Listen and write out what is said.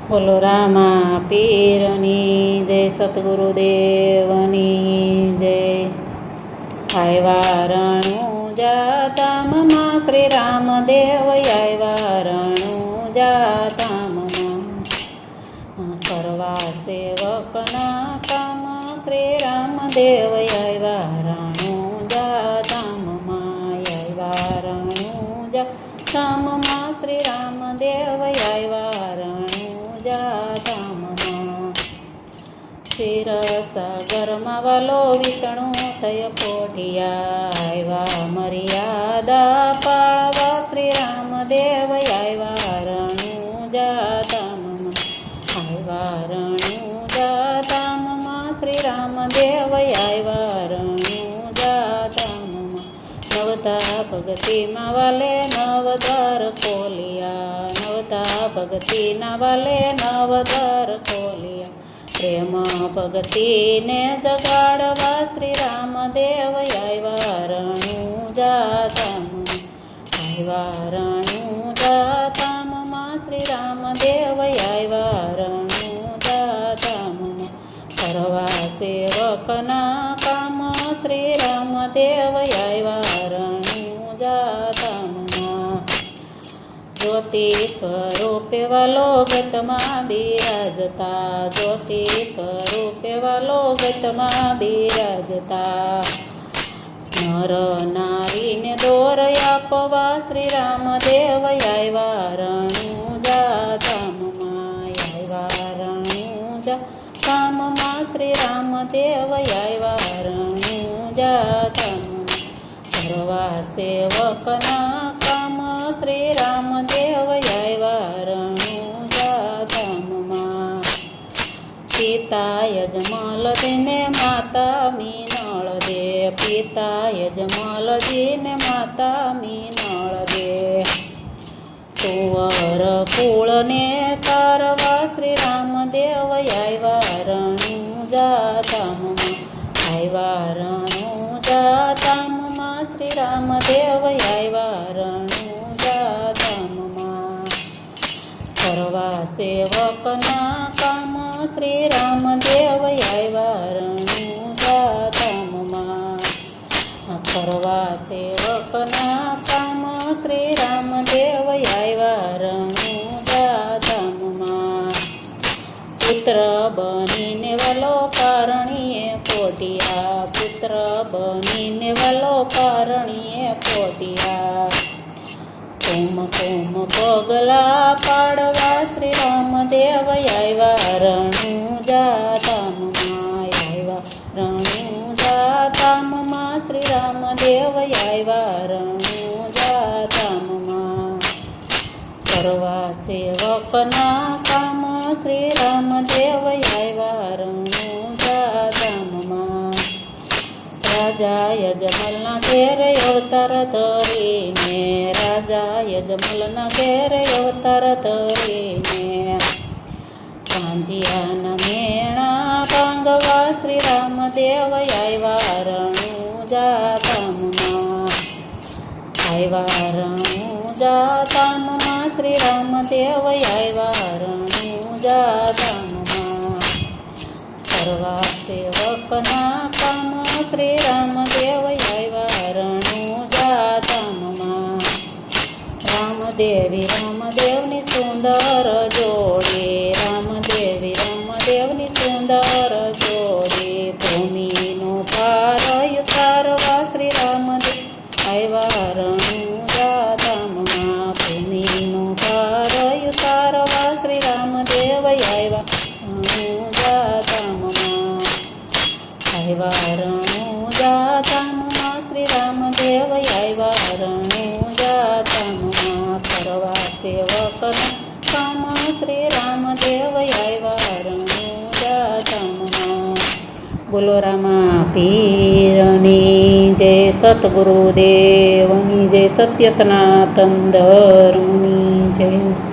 બોલો રામા પીરની જય, સતગુરુદેવની જય. આવ્યા રણુજા ધામમાં શ્રી રામદેવ, આવ્યા રણુજા ધામમાં કરવા સેવકના કામ. શ્રી રામદેવ આવ્યા રણુજા ધામમાં, આવ્યા રણુજા ધામમાં શ્રી રામદેવ આવ્યા રણુજા ધામમાં. ક્ષીરસાગરમાં વાલો વિષ્ણુ થય પોઢિયા, આવ્યા મર્યાદા પાળવા શ્રી રામદેવ આવ્યા રણુજા ધામમાં, આવ્યા રણુજા ધામમાં શ્રી રામદેવ આવ્યા રણુજા ધામમાં. નવતા ભગતીમાં વાલે નવદર ખોલિયા, નવતા ભગતીના વાલે નવદર ખોલિયા. પ્રેમ ભગતીને જગાડવા શ્રી રામદેવ આવ્યા રણુજા ધામમાં, આવ્યા રણુજા ધામમાં શ્રી રામદેવ આવ્યા રણુજા ધામમાં. કરવા સેવકના કામ શ્રી રામદેવ આવ્યા રણુજા ધામમાં. જ્યોતિ સ્વરૂપે વાલો ગતમાં બિરાજતા, જ્યોતિ સ્વરૂપે વાલો ગતમાં બિરાજતા. નર નારીને દોર આપવા શ્રી રામદેવ આવ્યા રણુજા ધામમાં, આવ્યા રણુજા ધામમાં શ્રી રામદેવ આવ્યા રણુજા ધામમાં. કરવા સેવકના કામ શ્રી રામદેવ આવ્યા રણુજા ધામમાં. પિતા યજમલજીને માતા મીનળ દે, પિતા યજમલજીને માતા મીનળ દે. કુંવર કુળને તારવા શ્રી રામદેવ આવ્યા રણુજા ધામમાં, આવ્યા રણુજા ધામમાં શ્રી રામદેવ આવ્યા રણુજા ધામમાં. કરવા સેવકના કામ શ્રી રામદેવ આવ્યા રણુજા ધામમાં. કરવા સેવકના કામ શ્રી રામદેવ આવ્યા રણુજા ધામમાં. પુત્ર બનીને વાલો પારણીએ પોઢિયા, પુત્ર બનીને વાલો પારણીએ પોઢિયા. કુમ પગલા પાડવા શ્રી રામદેવ આવ્યા રણુજા ધામમાં, આવ્યા રણુજા ધામમાં શ્રી રામદેવ આવ્યા રણુજા ધામમાં. કરવા સેવકના કામ શ્રી રામદેવ આવ્યા રણુજા ધામમાં. રાજા યજમલના ઘેરે અવતાર ધરીને, રાજા યજમલના ઘેરે અવતાર ધરીને. કાંજિયાના મેણા ભાંગવા શ્રી રામદેવ આવ્યા રણુજા ધામમાં, આવ્યા રણુજા ધામમાં શ્રી રામદેવ આવ્યા રણુજા ધામમાં. કરવા સેવકના કામ શ્રી રામદેવ આવ્યા રણુજા ધામમાં. રામદેવી રામદેવની સુંદર જોડી, રામદેવી રામદેવની સુંદર જોડી. ભૂમિનો ભાર ઉતારવા શ્રી રામદેવ આવ્યા રણુજા ધામમાં, ભૂમિનો ભાર ઉતારવા શ્રી રામદેવ આવ્યા રણુજા ધામમાં, આવ્યા રણુજા ધામમાં શ્રી રામદેવ આવ્યા રણુજા ધામમાં. કરવા સેવકના કામ શ્રી રામદેવ આવ્યા રણુજા ધામમાં. બોલો રામા પીરની જય, સતગુરુદેવની જય, સત્ય સનાતન ધર્મની જય.